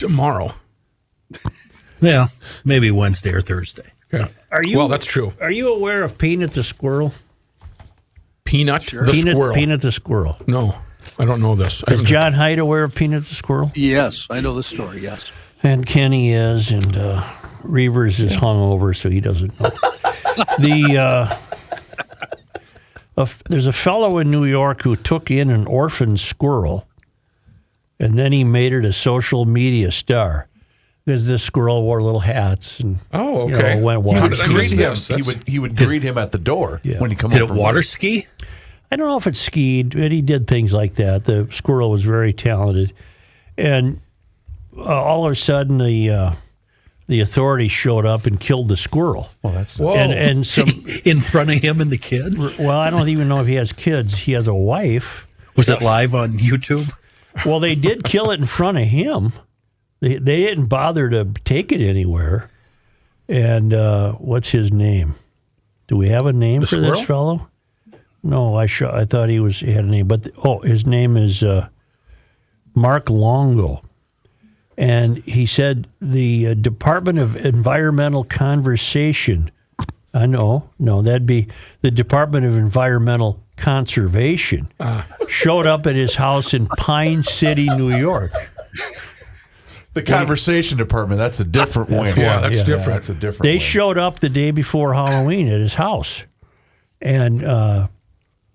Tomorrow. Yeah, maybe Wednesday or Thursday. Yeah. Well, that's true. Are you aware of Peanut the squirrel? Peanut the squirrel. Peanut the squirrel. No, I don't know this. Is John Hyde aware of Peanut the squirrel? Yes, I know the story, yes. And Kenny is, and Reavers is hungover, so he doesn't know. There's a fellow in New York who took in an orphan squirrel, and then he made it a social media star. Because this squirrel wore little hats and went water skiing. He would greet him at the door when he come. Did it water ski? I don't know if it skied, but he did things like that. The squirrel was very talented, and all of a sudden the authorities showed up and killed the squirrel. Well, that's and some in front of him and the kids. Well, I don't even know if he has kids. He has a wife. Was it live on YouTube? Well, they did kill it in front of him. They didn't bother to take it anywhere. And what's his name? Do we have a name for this fellow? No, I thought he had a name. But his name is Mark Longo. And he said the Department of Environmental Conservation. That'd be the Department of Environmental Conservation. Showed up at his house in Pine City, New York. The conversation department, that's a different wing. That's different. That's a different They wing. showed up the day before Halloween at his house. And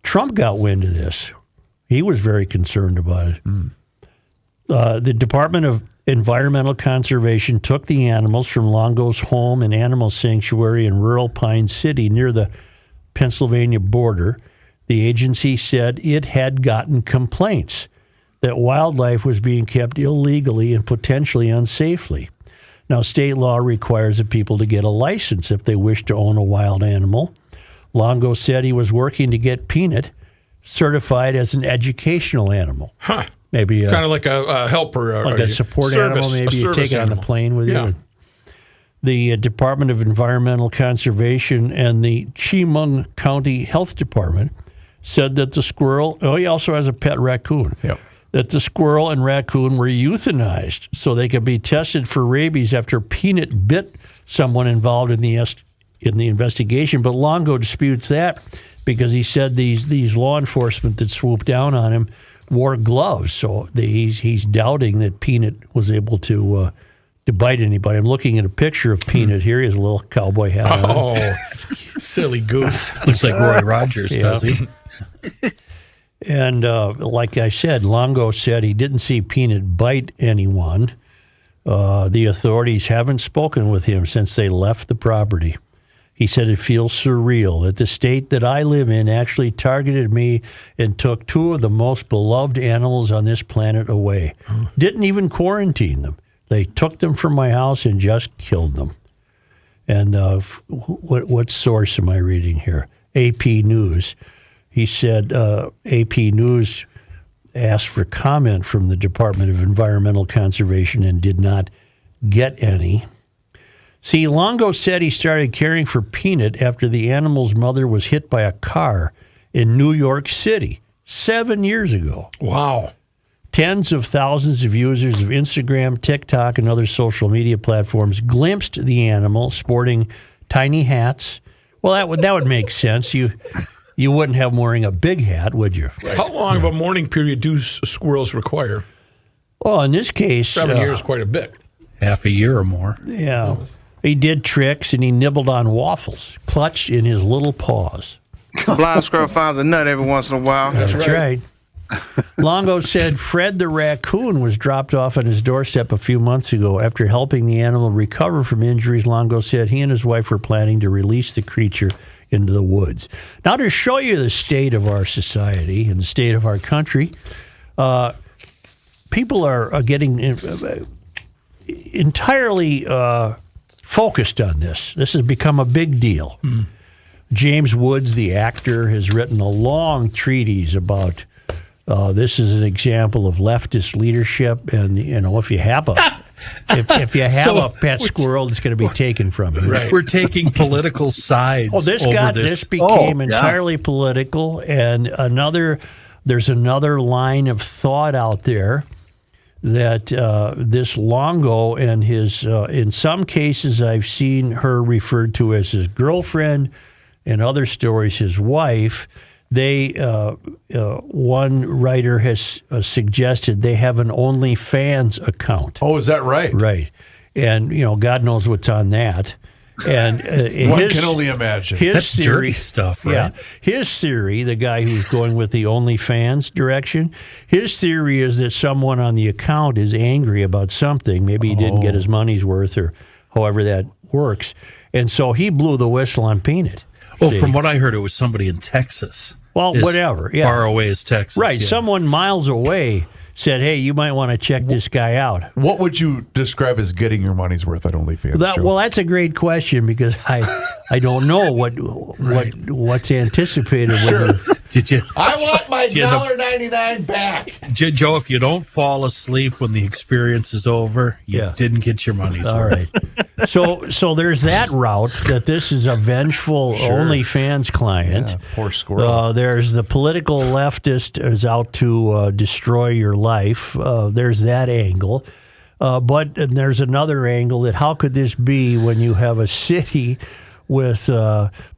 Trump got wind of this. He was very concerned about it. The Department of Environmental Conservation took the animals from Longo's home and animal sanctuary in rural Pine City near the Pennsylvania border. The agency said it had gotten complaints that wildlife was being kept illegally and potentially unsafely. Now, state law requires the people to get a license if they wish to own a wild animal. Longo said he was working to get Peanut certified as an educational animal. Huh. Maybe kind of like a helper. Like a support animal. Maybe you take it on the plane with you. The Department of Environmental Conservation and the Chemung County Health Department said that the squirrel, he also has a pet raccoon. Yep. That the squirrel and raccoon were euthanized so they could be tested for rabies after Peanut bit someone involved in the investigation. But Longo disputes that because he said these law enforcement that swooped down on him wore gloves. So he's doubting that Peanut was able to bite anybody. I'm looking at a picture of Peanut here. He has a little cowboy hat on. Oh, silly goose. Looks like Roy Rogers, does he? And like I said, Longo said he didn't see Peanut bite anyone. The authorities haven't spoken with him since they left the property. He said it feels surreal that the state that I live in actually targeted me and took two of the most beloved animals on this planet away. Didn't even quarantine them. They took them from my house and just killed them. And what source am I reading here? AP News. He said AP News asked for comment from the Department of Environmental Conservation and did not get any. See, Longo said he started caring for Peanut after the animal's mother was hit by a car in New York City 7 years ago. Wow. Tens of thousands of users of Instagram, TikTok, and other social media platforms glimpsed the animal sporting tiny hats. Well, that would make sense. You wouldn't have him wearing a big hat, would you? Right. How long of a mourning period do squirrels require? Well, in this case... 7 years, quite a bit. Half a year or more. Yeah. He did tricks, and he nibbled on waffles, clutched in his little paws. Blind squirrel finds a nut every once in a while. That's right. Longo said Fred the raccoon was dropped off on his doorstep a few months ago. After helping the animal recover from injuries, Longo said he and his wife were planning to release the creature into the woods. Now, to show you the state of our society and the state of our country, people are getting entirely focused on this. This has become a big deal. James Woods, the actor, has written a long treatise about this is an example of leftist leadership, and if you have a a pet squirrel, it's going to be taken from you. Right. We're taking political sides. This became entirely political, and there's another line of thought out there that this Longo and his, in some cases, I've seen her referred to as his girlfriend, and other stories, his wife. They, one writer has suggested they have an OnlyFans account. Oh, is that right? Right. And, God knows what's on that. And One can only imagine. That's dirty stuff, right? Yeah. His theory, the guy who's going with the OnlyFans direction, his theory is that someone on the account is angry about something. Maybe he didn't get his money's worth or however that works. And so he blew the whistle on Peanut. Well, See? from what I heard, it was somebody in Texas. Well, As whatever. Yeah. Far away as Texas. Right. yeah. Someone miles away said, hey, you might want to check this guy out. What would you describe as getting your money's worth at OnlyFans? Joe? Well, that's a great question because I don't know what's anticipated. Sure. When Did you? I want my you know- $1.99 back. Joe, if you don't fall asleep when the experience is over, you Yeah. didn't get your money's all worth. right. So there's that route that this is a vengeful OnlyFans client. Yeah, poor Squirrel. There's the political leftist is out to destroy your life. There's that angle. But there's another angle that how could this be when you have a city with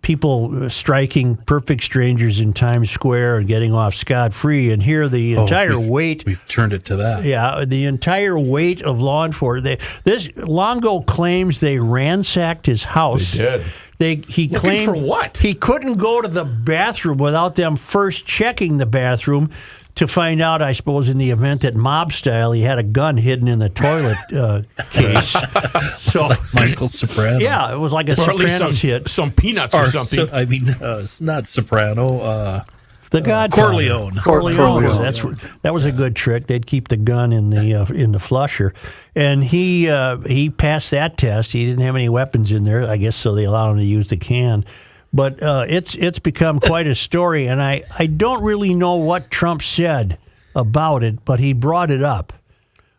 people striking perfect strangers in Times Square and getting off scot-free, and here the entire weight. We've turned it to that. Yeah, the entire weight of law enforcement. This Longo claims they ransacked his house. They did. He claimed for what? He couldn't go to the bathroom without them first checking the bathroom to find out, I suppose, in the event that mob style, he had a gun hidden in the toilet case. So, Michael Soprano. yeah, it was like a Or at least Sopranos hit. some peanuts or something. It's not Soprano. The Godfather. Corleone. Corleone. That was a good trick. They'd keep the gun in the flusher, and he passed that test. He didn't have any weapons in there, I guess, so they allowed him to use the can. But it's become quite a story, and I don't really know what Trump said about it, but he brought it up.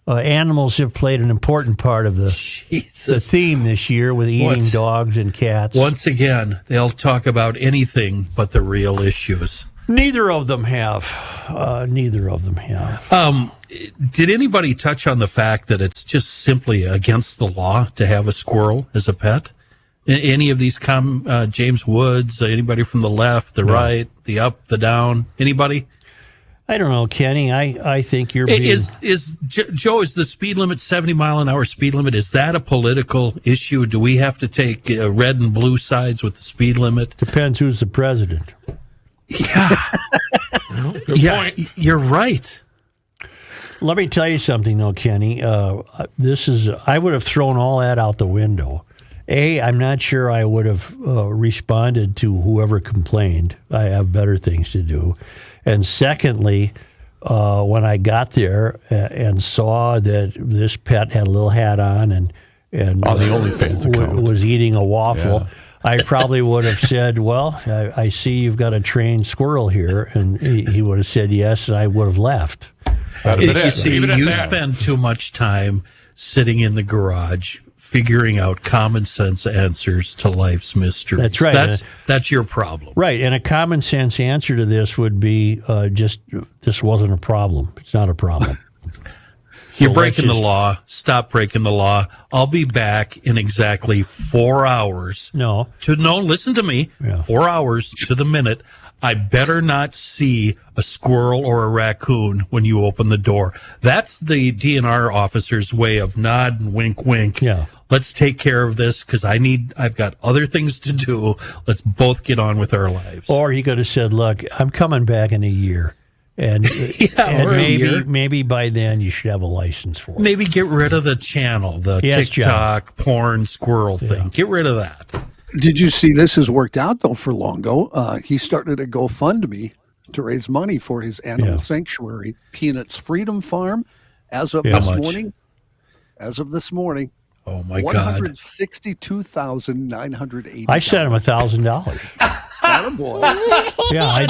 Animals have played an important part of the Jesus. theme this year with eating dogs and cats. Once again, they'll talk about anything but the real issues. Neither of them have. Neither of them have. Did anybody touch on the fact that it's just simply against the law to have a squirrel as a pet? Any of these James Woods, anybody from the left, the right, the up, the down, anybody? I don't know, Kenny. I think you're being... Joe, is the speed limit 70-mile-an-hour speed limit? Is that a political issue? Do we have to take red and blue sides with the speed limit? Depends who's the president. Yeah. Good point. You're right. Let me tell you something, though, Kenny. I would have thrown all that out the window. I'm not sure I would have responded to whoever complained. I have better things to do. And secondly, when I got there and saw that this pet had a little hat on and On the OnlyFans account. was eating a waffle, Yeah. I probably would have said, well, I see you've got a trained squirrel here. And he would have said yes, and I would have left. You see, Leave it at you that. spend too much time sitting in the garage figuring out common sense answers to life's mysteries. That's right. That's your problem. Right, and a common sense answer to this would be just this wasn't a problem. It's not a problem. You're So breaking let's the law. Stop breaking the law. I'll be back in exactly 4 hours. No. Listen to me. Yeah. 4 hours to the minute. I better not see a squirrel or a raccoon when you open the door. That's the DNR officer's way of nod and wink, wink. Yeah. Let's take care of this because I've got other things to do. Let's both get on with our lives. Or he could have said, "Look, I'm coming back in a year, and, or a year. maybe by then you should have a license for it." Maybe get rid of the channel, the Yes, TikTok porn squirrel thing. Get rid of that. Did you see this has worked out, though, for Longo? He started a GoFundMe to raise money for his animal sanctuary, Peanuts Freedom Farm. As of How this much? morning, Oh, my God. $162,980. I sent him $1,000. Boy. Yeah, I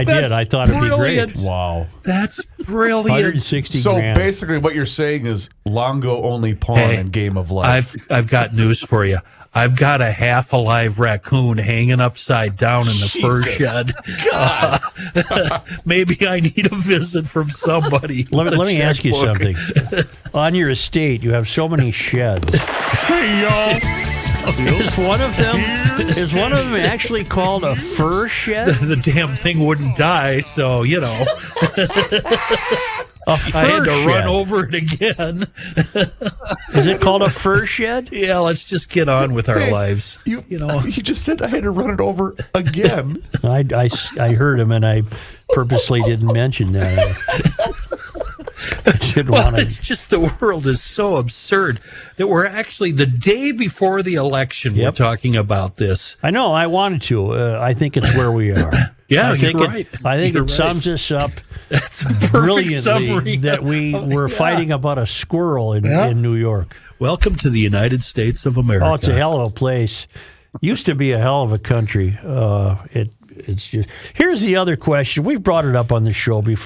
did. I thought it'd be great. brilliant. Wow. That's brilliant. 160 So grand. basically, what you're saying is Longo only pawn Hey, in Game of Life. I've got news for you. I've got a half alive raccoon hanging upside down in the fur shed. Maybe I need a visit from somebody. Let with a me ask you checkbook. something. On your estate, you have so many sheds. Hey, y'all. Is one of them actually called a fur shed? The damn thing wouldn't die, so A fur I had to shed. run over it again. Is it called a fur shed? Yeah, let's just get on with our lives. You just said I had to run it over again. I heard him, and I purposely didn't mention that. I didn't Well, want to. it's just the world is so absurd that we're actually the day before the election. Yep. We're talking about this. I know. I wanted to. I think it's where we are. Yeah, I think you're right. I think You're it sums us up That's a perfect brilliantly summary. that we were fighting about a squirrel in New York. Welcome to the United States of America. Oh, it's a hell of a place. Used to be a hell of a country. It's just. Here's the other question. We've brought it up on the show before.